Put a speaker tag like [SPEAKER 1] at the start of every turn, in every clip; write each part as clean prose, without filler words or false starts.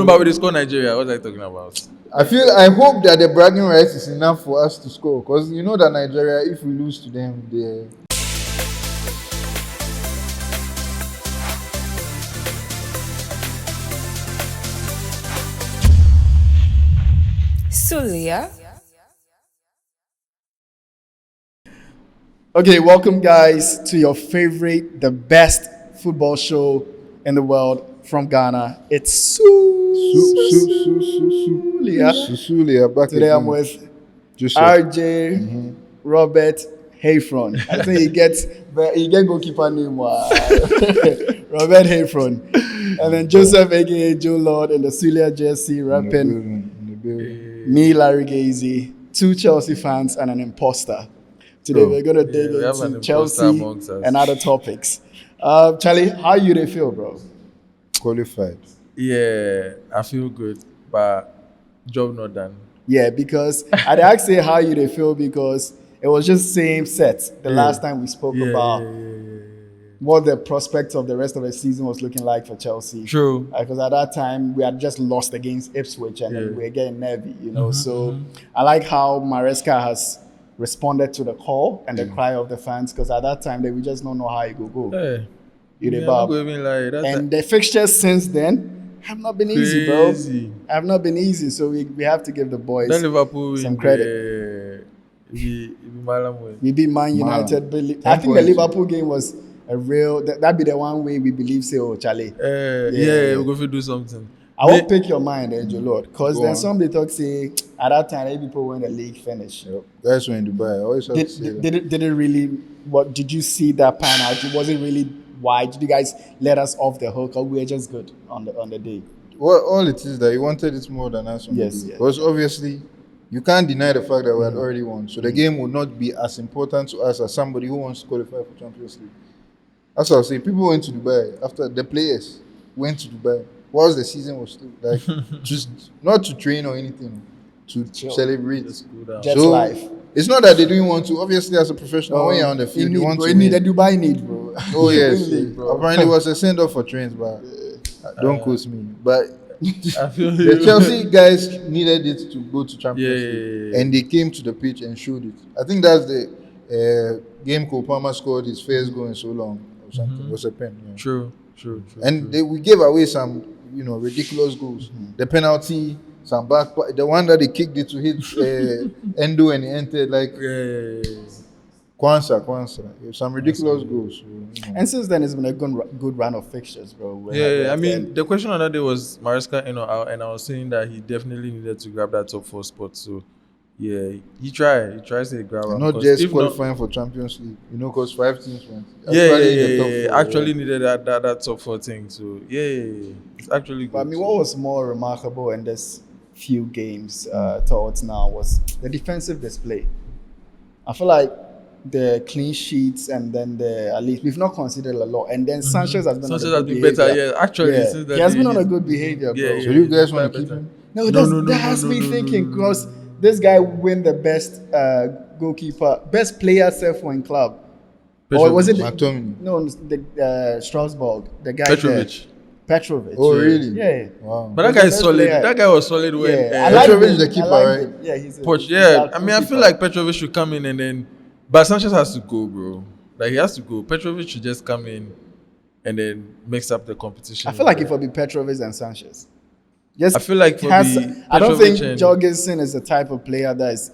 [SPEAKER 1] but we score Nigeria. What are you talking about?
[SPEAKER 2] I hope that the bragging rights is enough for us to score, because you know that Nigeria, if we lose to them, they.
[SPEAKER 3] Sulia.
[SPEAKER 4] Okay, welcome guys to your favorite, the best football show in the world from Ghana. It's Sulia.
[SPEAKER 2] Sulia back
[SPEAKER 4] Today I'm
[SPEAKER 2] again.
[SPEAKER 4] with
[SPEAKER 2] Joseph.
[SPEAKER 4] RJ Robert Hayfron. I think he get goalkeeper name. Robert Hayfron. And then Joseph aka Joe Lord in the Sulia jersey rapping.
[SPEAKER 2] In the building.
[SPEAKER 4] Me, Larry Gazy, 2 Chelsea fans and an imposter. Today we're gonna dig
[SPEAKER 1] we have an
[SPEAKER 4] into
[SPEAKER 1] imposter
[SPEAKER 4] Chelsea
[SPEAKER 1] amongst us.
[SPEAKER 4] and other topics. Charlie, how you they feel, bro?
[SPEAKER 2] Qualified.
[SPEAKER 1] Yeah, I feel good, but job not done.
[SPEAKER 4] Yeah, because I'd ask you how you they feel because it was just same set the last time we spoke about what the prospects of the rest of the season was looking like for Chelsea.
[SPEAKER 1] True.
[SPEAKER 4] Because at that time we had just lost against Ipswich and then we were getting nervy, you know. I like how Maresca has responded to the call and the cry of the fans, because at that time they we just don't know how it will go.
[SPEAKER 1] Hey,
[SPEAKER 4] You
[SPEAKER 1] yeah,
[SPEAKER 4] the bab. And the fixtures since then have not been easy, bro. Have not been easy. So we have to give the boys some credit. We beat Man United. I think the Liverpool game was a real. That'd be the one way we believe. Say, oh, Charlie.
[SPEAKER 1] We're going to do something.
[SPEAKER 4] I won't pick your mind, Angel Lord, because then somebody talk say at that time people when the league finished.
[SPEAKER 2] Yep. That's when Dubai. I always have to say that.
[SPEAKER 4] Did it really? What did you see that pan out? Was it really wide? Did you guys let us off the hook, or we were just good on the day?
[SPEAKER 2] Well, all it is that you wanted it more than us on the day. Because obviously you can't deny the fact that we had already won. So the game would not be as important to us as somebody who wants to qualify for Champions League. That's what I say. People went to Dubai after the players went to Dubai. Whilst the season was still like just not to train or anything, to celebrate.
[SPEAKER 4] Just life.
[SPEAKER 2] It's not that they didn't want to. Obviously, as a professional, when you're on the field, you want to.
[SPEAKER 4] You need a Dubai need, bro.
[SPEAKER 2] Oh yes, apparently it was a send off for trains, but don't quote me. But the Chelsea guys needed it to go to Champions League, and they came to the pitch and showed it. I think that's the game Cole Palmer scored his first goal in so long or something. It was a pen. Yeah.
[SPEAKER 1] True.
[SPEAKER 2] And we gave away some, ridiculous goals. The penalty, some back, the one that they kicked it to hit Endo and he entered like Kwanzaa. Some ridiculous goals. So,
[SPEAKER 4] And since then, it's been a good run of fixtures, bro.
[SPEAKER 1] I mean, the question on that day was Maresca in or out, and I was saying that he definitely needed to grab that top 4 spot. So, yeah, he tries to grab it.
[SPEAKER 2] Not just qualifying for Champions League, because 5 teams went.
[SPEAKER 1] Actually needed that top 4 thing. So, it's actually good.
[SPEAKER 4] But I mean, what was more remarkable in this few games towards now was the defensive display. I feel like the clean sheets and then at least we've not considered a lot, and then Sanchez has been
[SPEAKER 1] better. Actually, since
[SPEAKER 4] he has been on a good behavior, bro.
[SPEAKER 2] So you guys want to keep him?
[SPEAKER 4] No, that has me thinking, because this guy win the best goalkeeper, best player for in club. Or was it
[SPEAKER 2] McTominay?
[SPEAKER 4] No, the Strasbourg, the guy Petrovic.
[SPEAKER 2] Oh, really?
[SPEAKER 4] Yeah.
[SPEAKER 2] Wow.
[SPEAKER 1] But that guy is solid. That guy was solid when
[SPEAKER 2] Petrovic is the keeper, right?
[SPEAKER 4] Yeah, he's
[SPEAKER 1] I mean, I feel like Petrovic should come in and then, but Sanchez has to go, bro. Like, he has to go. Petrovic should just come in and then mix up the competition.
[SPEAKER 4] I feel like it will be Petrovic and Sanchez. Yes,
[SPEAKER 1] I feel like
[SPEAKER 4] I don't think Jorgensen is the type of player that is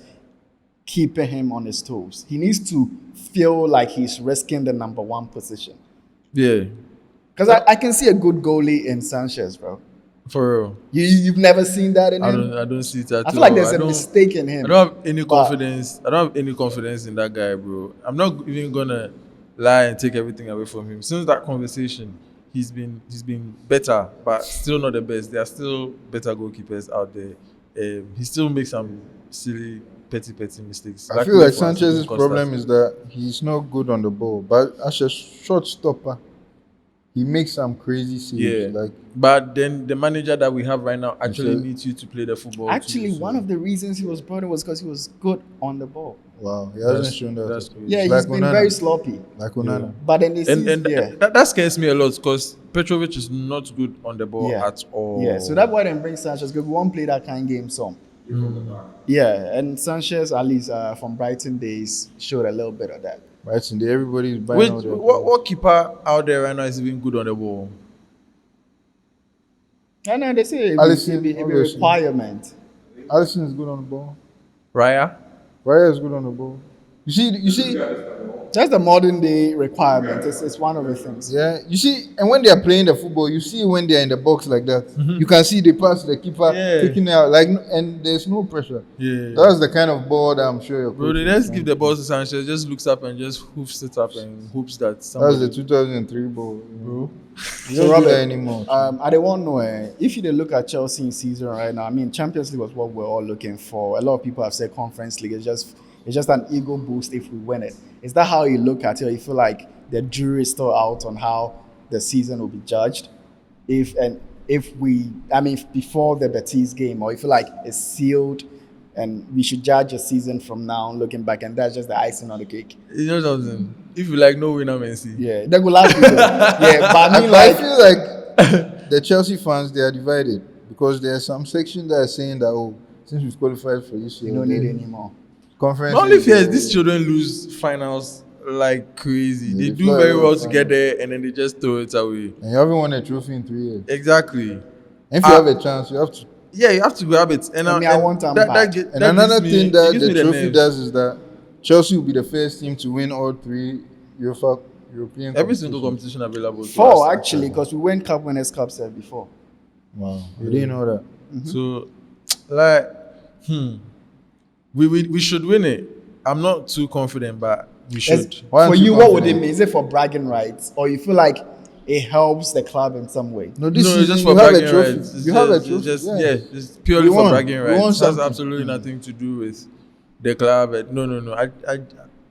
[SPEAKER 4] keeping him on his toes. He needs to feel like he's risking the number 1 position.
[SPEAKER 1] Yeah.
[SPEAKER 4] Because I can see a good goalie in Sanchez, bro.
[SPEAKER 1] For real.
[SPEAKER 4] You've never seen that in him?
[SPEAKER 1] I don't see that.
[SPEAKER 4] I feel like there's a mistake in him.
[SPEAKER 1] I don't have any confidence. I don't have any confidence in that guy, bro. I'm not even gonna lie and take everything away from him. Since that conversation, he's been better, but still not the best. There are still better goalkeepers out there. He still makes some silly, petty mistakes.
[SPEAKER 2] I feel like Sanchez's problem is that he's not good on the ball, but as a short stopper, he makes some crazy saves.
[SPEAKER 1] Yeah.
[SPEAKER 2] Like,
[SPEAKER 1] but then the manager that we have right now actually needs you to play the football.
[SPEAKER 4] Actually,
[SPEAKER 1] too, so.
[SPEAKER 4] one of the reasons he was brought in was because he was good on the ball.
[SPEAKER 2] wow, he hasn't shown that.
[SPEAKER 1] That's crazy.
[SPEAKER 4] Yeah, he's been very sloppy.
[SPEAKER 2] Like Onana.
[SPEAKER 4] But in the season,
[SPEAKER 1] that scares me a lot because Petrovic is not good on the ball at all.
[SPEAKER 4] Yeah, so that's why they bring Sanchez, because we won't play that kind of game some. Yeah, and Sanchez, at least from Brighton days, showed a little bit of that.
[SPEAKER 2] Brighton, everybody's buying out there.
[SPEAKER 1] What keeper out there right now is even good on the ball?
[SPEAKER 4] I know, they say it'll be a requirement.
[SPEAKER 2] Alisson is good on the ball.
[SPEAKER 1] Raya
[SPEAKER 2] is good on the ball. You see,
[SPEAKER 4] that's the modern day requirement. It's one of the things.
[SPEAKER 2] Yeah, you see, and when they are playing the football, you see when they are in the box like that, you can see they pass the keeper taking it out, like, and there's no pressure.
[SPEAKER 1] Yeah,
[SPEAKER 2] that's the kind of ball that I'm sure you're.
[SPEAKER 1] Bro, they just give the ball to Sanchez, just looks up and just hoofs it up and hopes that somebody.
[SPEAKER 2] That's the 2003 ball,
[SPEAKER 1] bro.
[SPEAKER 2] You don't do that anymore.
[SPEAKER 4] I don't want to know. If you look at Chelsea in season right now, I mean, Champions League was what we're all looking for. A lot of people have said Conference League is just an ego boost if we win it. Is that how you look at it? Or you feel like the jury is still out on how the season will be judged? Before the Betis game, or you feel like it's sealed and we should judge a season from now looking back, and that's just the icing on the cake?
[SPEAKER 1] You know something? If you like no winner, Messi.
[SPEAKER 4] Yeah, that will last. Yeah, but
[SPEAKER 2] I feel like the Chelsea fans, they are divided because there's some section that are saying that, since we've qualified for this year,
[SPEAKER 4] you don't need it anymore.
[SPEAKER 2] Conference.
[SPEAKER 1] My only fear is these children lose finals like crazy. They do very well together and then they just throw it away.
[SPEAKER 2] And you haven't won a trophy in 3 years.
[SPEAKER 1] Exactly.
[SPEAKER 2] And if you have a chance, you have to.
[SPEAKER 1] Yeah, you have to grab it. And
[SPEAKER 4] I want them back.
[SPEAKER 2] And another thing that the trophy does is that Chelsea will be the first team to win all 3 European
[SPEAKER 1] every single competition available.
[SPEAKER 4] 4 actually, because we won Cup Winners' Cup before.
[SPEAKER 2] Wow, you didn't know that.
[SPEAKER 1] So, like, we should win it. I'm not too confident, but we should.
[SPEAKER 4] For you, what would it mean? Is it for bragging rights, or you feel like it helps the club in some way?
[SPEAKER 2] No, it's just for bragging rights. You have a trophy.
[SPEAKER 1] It's purely for bragging rights. It has absolutely nothing to do with the club. No.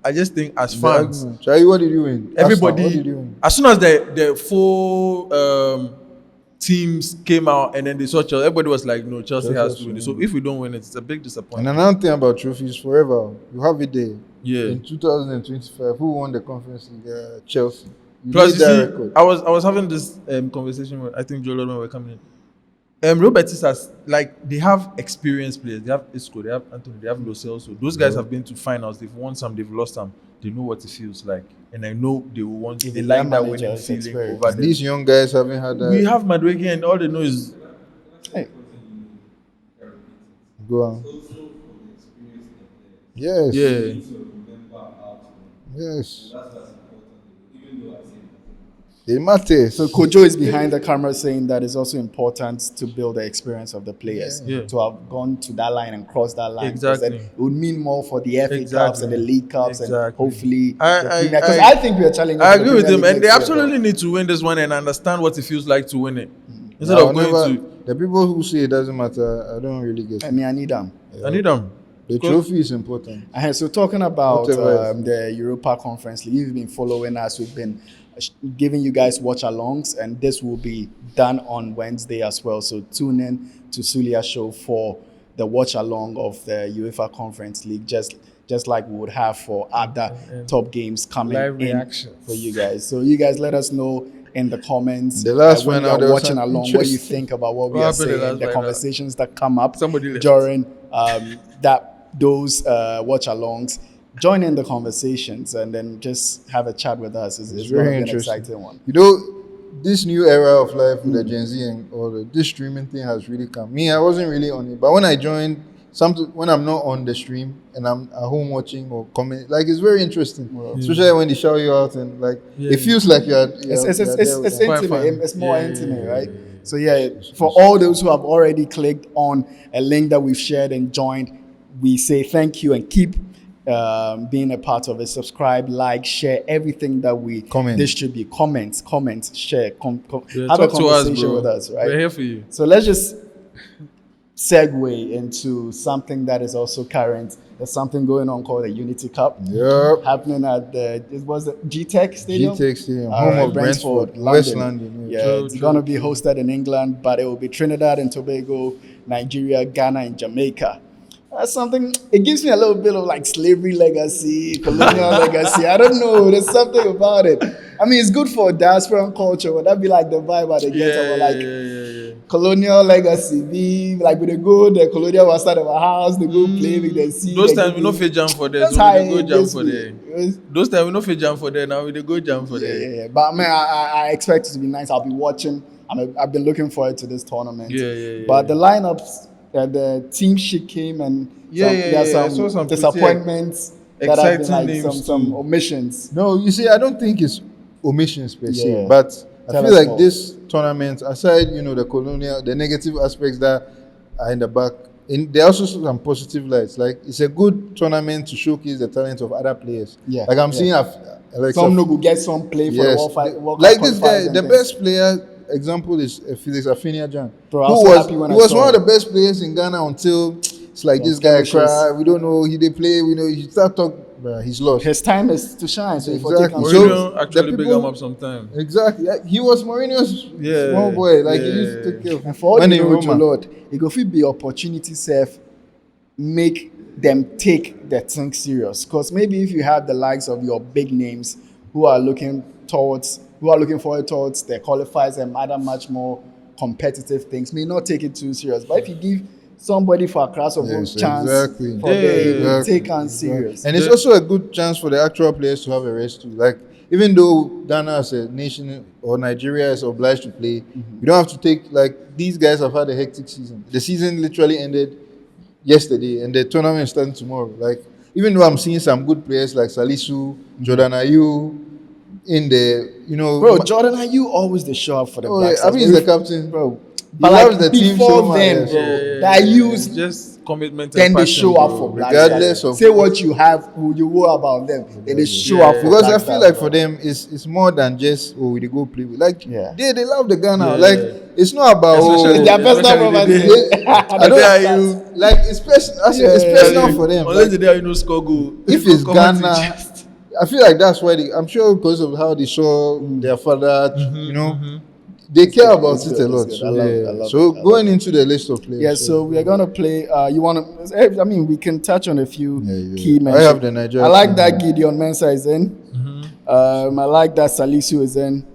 [SPEAKER 1] I just think as fans,
[SPEAKER 2] Charlie, what did you win?
[SPEAKER 1] Everybody, as soon as the 4 teams came out and then they saw Chelsea, everybody was like, no, Chelsea has to win it. So if we don't win it, it's a big disappointment.
[SPEAKER 2] And another thing about trophies, forever, you have it there.
[SPEAKER 1] Yeah.
[SPEAKER 2] In 2025, who won the Conference League? Chelsea.
[SPEAKER 1] Plus, you see, I was having this conversation with, I think Joel when we were coming in. Real Betis has, like, they have experienced players. They have Isco, they have Anthony, they have Lo Celso. Those guys have been to finals. They've won some, they've lost some. They know what it feels like. And I know they will want, they like that winning feeling over them.
[SPEAKER 2] These young guys haven't had that.
[SPEAKER 1] We have Madueke and all they know is...
[SPEAKER 4] Hey.
[SPEAKER 2] Go on. Yes.
[SPEAKER 1] Yeah.
[SPEAKER 2] Yes. It matters.
[SPEAKER 4] So Kojo is behind the camera saying that it's also important to build the experience of the players.
[SPEAKER 1] Yeah.
[SPEAKER 4] To have gone to that line and crossed that line.
[SPEAKER 1] Exactly.
[SPEAKER 4] It would mean more for the FA Cups and the League Cups and hopefully
[SPEAKER 1] because
[SPEAKER 4] I think we are challenging.
[SPEAKER 1] I agree with him, and they absolutely need to win this one and understand what it feels like to win it. Instead of going to
[SPEAKER 2] the people who say it doesn't matter, I don't really get it.
[SPEAKER 4] I mean, I need them.
[SPEAKER 1] I need them.
[SPEAKER 2] The trophy is important.
[SPEAKER 4] So talking about the Europa Conference League, you've been following us. We've been giving you guys watch-alongs, and this will be done on Wednesday as well. So tune in to Sulia show for the watch-along of the UEFA Conference League, just like we would have for other top games coming in for you guys. So you guys let us know in the comments
[SPEAKER 2] the last
[SPEAKER 4] when
[SPEAKER 2] one
[SPEAKER 4] you're watching along what you think about what we are saying, the conversations that come up during those watch-alongs. Join in the conversations and then just have a chat with us. It's very an exciting one.
[SPEAKER 2] You know, this new era of life with the Gen Z and all this streaming thing has really come. Me, I wasn't really on it, but when I joined, when I'm not on the stream and I'm at home watching or commenting, like, it's very interesting. Especially when they shout you out and it feels like it's
[SPEAKER 4] intimate. It's more intimate, right? So for all those who have already clicked on a link that we've shared and joined, we say thank you and keep being a part of it. Subscribe, like, share everything that we distribute. Comments, share, have a conversation with us, right?
[SPEAKER 1] We're here for you.
[SPEAKER 4] So let's just segue into something that is also current. There's something going on called the Unity Cup.
[SPEAKER 2] Yep.
[SPEAKER 4] Happening at it was the GTEC Stadium.
[SPEAKER 2] GTEC Stadium, home of Brentford, West London.
[SPEAKER 4] Yeah, it's going to be hosted in England, but it will be Trinidad and Tobago, Nigeria, Ghana, and Jamaica. That's something, it gives me a little bit of like slavery legacy, colonial legacy. I don't know. There's something about it. I mean, it's good for diaspora culture. Would that be like the vibe that they get about like colonial legacy? Be like when they go, the colonial was start of a house, they go play with the sea.
[SPEAKER 1] Those times we no fit jam for there, so we go jam for there. Those times we no fit jam for there, now we go jam for there.
[SPEAKER 4] Yeah. But man, I expect it to be nice. I'll be watching. I've been looking forward to this tournament. But the lineups, the team sheet came and there are some disappointments. That have been like some omissions.
[SPEAKER 2] No, you see, I don't think it's omissions per se, but I feel like this tournament, aside, the negative aspects that are in the back, there are also some positive lights. Like, it's a good tournament to showcase the talent of other players.
[SPEAKER 4] Yeah.
[SPEAKER 2] Like, I'm seeing
[SPEAKER 4] some no go get some play for the World Cup.
[SPEAKER 2] Like this guy, the best player example is Felix Afenia-Jan, who was one of the best players in Ghana until it's like this guy cry. We don't know he play. We know he start talk. He's lost.
[SPEAKER 4] His time is to shine. So
[SPEAKER 2] exactly.
[SPEAKER 1] Mourinho actually big him up sometime.
[SPEAKER 2] Exactly. He was Mourinho's small boy. Like he used to take care of.
[SPEAKER 4] And for all you know, Lord, it go fit be opportunity self make them take the thing serious. Because maybe if you have the likes of your big names who are looking forward towards the qualifiers and other much more competitive things, may not take it too serious. But if you give somebody for a class of chance for them, take on serious.
[SPEAKER 2] And it's also a good chance for the actual players to have a rest too. Like, even though Ghana as a nation or Nigeria is obliged to play, you don't have to take, like, these guys have had a hectic season. The season literally ended yesterday and the tournament is starting tomorrow. Like, even though I'm seeing some good players like Salisu, Jordan Ayew in the,
[SPEAKER 4] Bro, Jordan Ayew always the show up for the Black Stars.
[SPEAKER 2] I mean, he's the captain.
[SPEAKER 4] Bro.
[SPEAKER 2] But like the team
[SPEAKER 4] before then, bro, that use
[SPEAKER 1] just commitment.
[SPEAKER 4] Then they show up for Black
[SPEAKER 2] regardless of
[SPEAKER 4] say what you have, who you were about them. Then they show up for
[SPEAKER 2] because
[SPEAKER 4] Black
[SPEAKER 2] I feel like for them it's more than just they go play with. Like they love the Ghana. Like it's not about
[SPEAKER 4] it's their personal
[SPEAKER 2] I don't like it's personal for them.
[SPEAKER 1] Unless the day score goal.
[SPEAKER 2] If it's Ghana, I feel like that's why I'm sure because of how they saw their father, they care about it a lot. So going into the list of players.
[SPEAKER 4] Yeah, so we are gonna play. You want to? I mean, we can touch on a few key mentions.
[SPEAKER 2] I have the Nigeria.
[SPEAKER 4] I like that Gideon Mensah is in. I like that Salisu is in.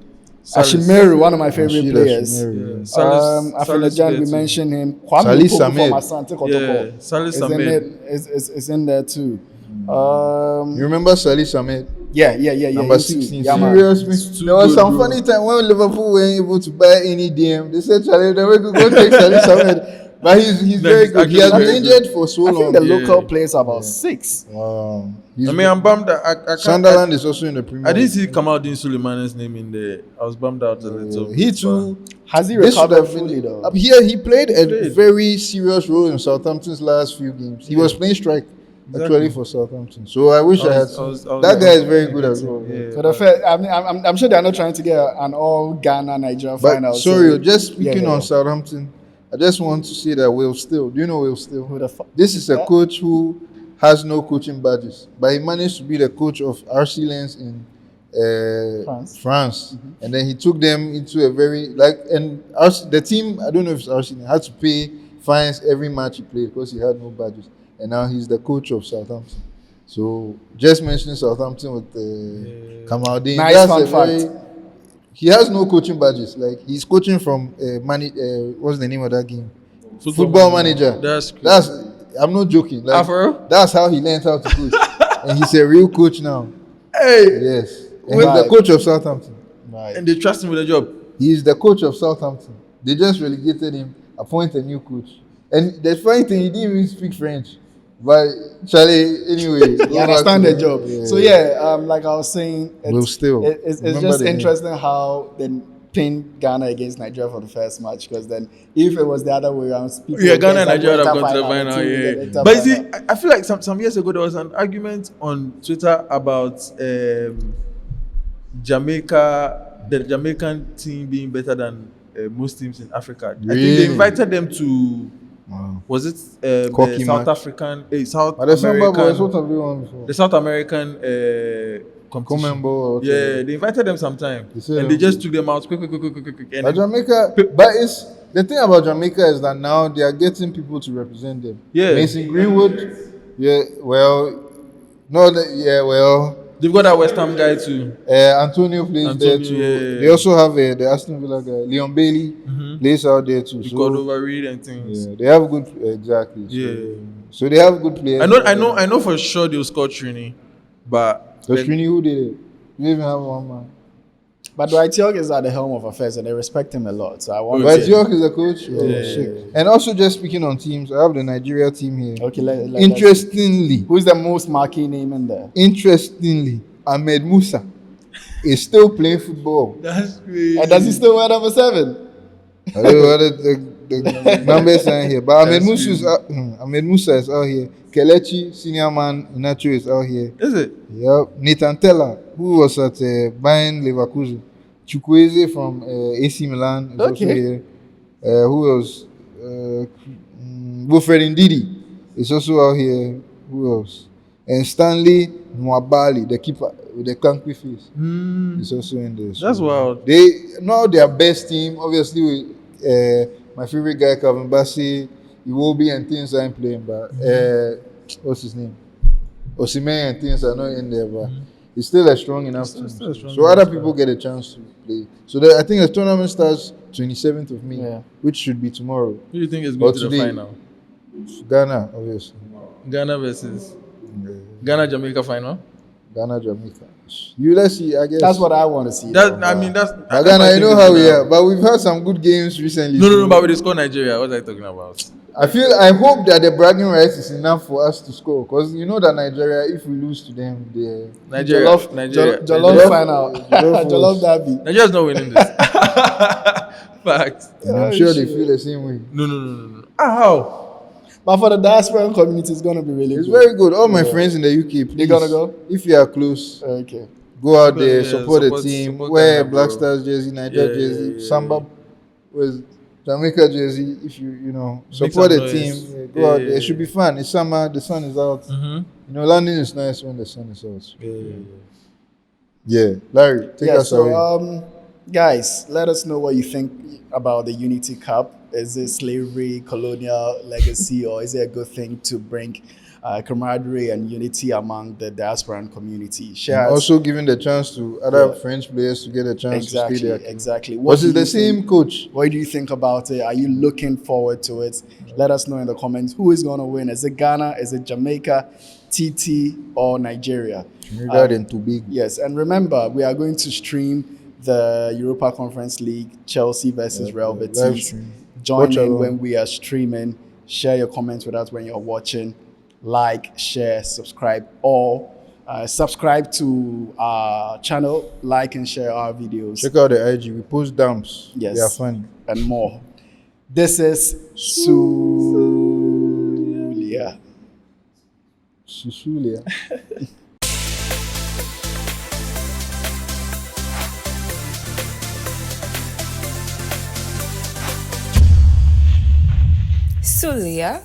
[SPEAKER 4] Ashimeru, one of my favorite players. Afena-Gyan, we mentioned him. Kwame Opoku from Asante Kotoko.
[SPEAKER 1] Salis Ahmed
[SPEAKER 4] is in there too.
[SPEAKER 2] You remember Salis Ahmed?
[SPEAKER 4] Yeah.
[SPEAKER 2] Number 16. Seriously, there was some funny time when Liverpool weren't able to buy any DM. They said, "Charlie, then we could go take Salis Ahmed." But he's very good. He has been injured for so long.
[SPEAKER 4] I think the local players are about 6.
[SPEAKER 2] Wow.
[SPEAKER 1] I'm bummed that
[SPEAKER 2] Sunderland is also in the Premier.
[SPEAKER 1] I didn't see Kamaldeen Suleiman's name in there. I was bummed out a little.
[SPEAKER 2] He too.
[SPEAKER 4] Has he recovered fully though?
[SPEAKER 2] Here he played a very serious role in Southampton's last few games. He was playing strike. Actually, for Southampton. So I wish I had. That guy is very good as well.
[SPEAKER 4] Yeah. So the first, I'm sure they're not trying to get an all Ghana Nigeria final.
[SPEAKER 2] Sorry, just speaking on Southampton, I just want to say that Will Still. Do you know Will Still? This is a coach who has no coaching badges, but he managed to be the coach of RC Lens in France. And then he took them into a very the team. I don't know if it's RC had to pay fines every match he played because he had no badges. And now he's the coach of Southampton. So just mentioning Southampton with Kamaldeen.
[SPEAKER 4] Nice fun fact.
[SPEAKER 2] He has no coaching badges. Like he's coaching from what's the name of that game? Football Manager. That's I'm not joking. Like, that's how he learned how to coach. And he's a real coach now.
[SPEAKER 1] Hey.
[SPEAKER 2] Yes. And he's the coach of Southampton.
[SPEAKER 4] Right.
[SPEAKER 1] And they trust him with the job.
[SPEAKER 2] He's the coach of Southampton. They just relegated him, appoint a new coach. And the funny thing, he didn't even speak French. But Charlie, anyway,
[SPEAKER 4] you understand the job. Yeah. So like I was saying, it's just interesting how they pinned Ghana against Nigeria for the first match. Because then, if it was the other way around,
[SPEAKER 1] Ghana and Nigeria have gone to the final. Yeah. But you see, I feel like some years ago there was an argument on Twitter about Jamaica, the Jamaican team being better than most teams in Africa.
[SPEAKER 2] Really?
[SPEAKER 1] I think they invited them to was it
[SPEAKER 2] Cocky
[SPEAKER 1] the South
[SPEAKER 2] match.
[SPEAKER 1] African, South
[SPEAKER 2] But the Samba boys,
[SPEAKER 1] American,
[SPEAKER 2] what have they won before?
[SPEAKER 1] the South American competition.
[SPEAKER 2] Comembo or
[SPEAKER 1] Yeah,
[SPEAKER 2] whatever.
[SPEAKER 1] they invited them sometime,
[SPEAKER 2] said
[SPEAKER 1] and they
[SPEAKER 2] them.
[SPEAKER 1] just took them out quick. And
[SPEAKER 2] But
[SPEAKER 1] then-
[SPEAKER 2] Jamaica, but it's the thing about Jamaica is that now they are getting people to represent them.
[SPEAKER 1] Yeah.
[SPEAKER 2] Mason Greenwood, yeah, well, no, yeah, well,
[SPEAKER 1] they've got that West Ham guy too.
[SPEAKER 2] Antonio plays there
[SPEAKER 1] Antonio,
[SPEAKER 2] too.
[SPEAKER 1] yeah.
[SPEAKER 2] They also have the Aston Villa guy, Leon Bailey, plays out there too.
[SPEAKER 1] You
[SPEAKER 2] So
[SPEAKER 1] got over Reed and things.
[SPEAKER 2] yeah, they have good exactly. So,
[SPEAKER 1] Yeah.
[SPEAKER 2] so they have good players.
[SPEAKER 1] I know for sure they'll score Trini, but
[SPEAKER 2] So Trini, who did it? You even have one man.
[SPEAKER 4] But Dwight York is at the helm of affairs, and they respect him a lot. So I want.
[SPEAKER 2] Dwight York is the coach. Oh,
[SPEAKER 1] Yeah.
[SPEAKER 2] shit. And also, just speaking on teams, I have the Nigeria team here.
[SPEAKER 4] Okay,
[SPEAKER 2] Interestingly,
[SPEAKER 4] who's the most marquee name in there?
[SPEAKER 2] Interestingly, Ahmed Musa is still playing football.
[SPEAKER 1] that's crazy.
[SPEAKER 4] And does he still wear number 7?
[SPEAKER 2] I don't know what the numbers are here, but Ahmed
[SPEAKER 1] That's
[SPEAKER 2] Musa, Ahmed Musa is out here. Kelechi, senior man, Nacho is out here.
[SPEAKER 1] Is it?
[SPEAKER 2] Yep. Nathan Teller, who was at Bayern Leverkusen. Chukwueze from AC Milan is also here. Who else? Wilfred Ndidi is also out here. Who else? And Stanley Nwabali, the keeper with the kanky face, is also in this.
[SPEAKER 1] That's wild.
[SPEAKER 2] They know their best team, obviously, with my favorite guy, Calvin Bassey, Iwobi and things aren't playing, but what's his name? Osimhen and things are not in there, but it's still a strong enough team. So other people get a chance to play. So I think the tournament starts 27th of May, which should be tomorrow.
[SPEAKER 1] Who do you think is going to the
[SPEAKER 2] today,
[SPEAKER 1] final?
[SPEAKER 2] Ghana, obviously.
[SPEAKER 1] Ghana versus Ghana Jamaica final.
[SPEAKER 2] Ghana, Jamaica. Let's see, I guess.
[SPEAKER 4] That's what I want to see.
[SPEAKER 1] That's
[SPEAKER 2] Ghana, you know how we are, but we've had some good games recently.
[SPEAKER 1] No, but we score Nigeria. What are you talking about?
[SPEAKER 2] I hope that the bragging rights is enough for us to score, because you know that Nigeria, if we lose to them, the
[SPEAKER 1] Nigeria
[SPEAKER 4] Jollof final, Jollof derby.
[SPEAKER 1] Nigeria's not winning this. Fact.
[SPEAKER 2] And I'm sure they feel the same way.
[SPEAKER 1] No. How?
[SPEAKER 4] But for the diaspora community, it's gonna be really
[SPEAKER 2] It's
[SPEAKER 4] good.
[SPEAKER 2] very good. All my friends in the UK, please,
[SPEAKER 4] They gonna go?
[SPEAKER 2] if you are close,
[SPEAKER 4] Okay.
[SPEAKER 2] go out there,
[SPEAKER 1] Yeah,
[SPEAKER 2] support the
[SPEAKER 1] support-
[SPEAKER 2] team,
[SPEAKER 1] support
[SPEAKER 2] wear
[SPEAKER 1] Ghana,
[SPEAKER 2] Black
[SPEAKER 1] bro.
[SPEAKER 2] Stars jersey, Niger jersey, Samba with Jamaica jersey. If you support
[SPEAKER 1] some
[SPEAKER 2] the
[SPEAKER 1] noise.
[SPEAKER 2] team, go out there.
[SPEAKER 1] Yeah.
[SPEAKER 2] It should be fun. It's summer, the sun is out.
[SPEAKER 1] Mm-hmm.
[SPEAKER 2] London is nice when the sun is out.
[SPEAKER 1] Yeah.
[SPEAKER 2] Yeah, Larry, take us away.
[SPEAKER 4] So, guys, let us know what you think about the Unity Cup. Is it slavery, colonial legacy, or is it a good thing to bring camaraderie and unity among the diasporan community? Share
[SPEAKER 2] And
[SPEAKER 4] us-
[SPEAKER 2] also giving the chance to other French players to get a chance to stay there.
[SPEAKER 4] Exactly.
[SPEAKER 2] Was
[SPEAKER 4] do
[SPEAKER 2] it the
[SPEAKER 4] you
[SPEAKER 2] same
[SPEAKER 4] think-
[SPEAKER 2] coach?
[SPEAKER 4] What do you think about it? Are you looking forward to it? Let us know in the comments who is going to win. Is it Ghana? Is it Jamaica, TT, or Nigeria?
[SPEAKER 2] Trinidad and Tobago.
[SPEAKER 4] Yes, and remember, we are going to stream the Europa Conference League, Chelsea versus Real
[SPEAKER 2] live
[SPEAKER 4] Betis.
[SPEAKER 2] stream.
[SPEAKER 4] Join
[SPEAKER 2] Watch
[SPEAKER 4] in
[SPEAKER 2] along.
[SPEAKER 4] when we are streaming. Share your comments with us when you're watching. Like, share, subscribe, or subscribe to our channel. Like and share our videos.
[SPEAKER 2] Check out the IG. We post dumps.
[SPEAKER 4] Yes.
[SPEAKER 2] They are funny.
[SPEAKER 4] And more. This is Sulia.
[SPEAKER 2] Sulia.
[SPEAKER 3] Sulia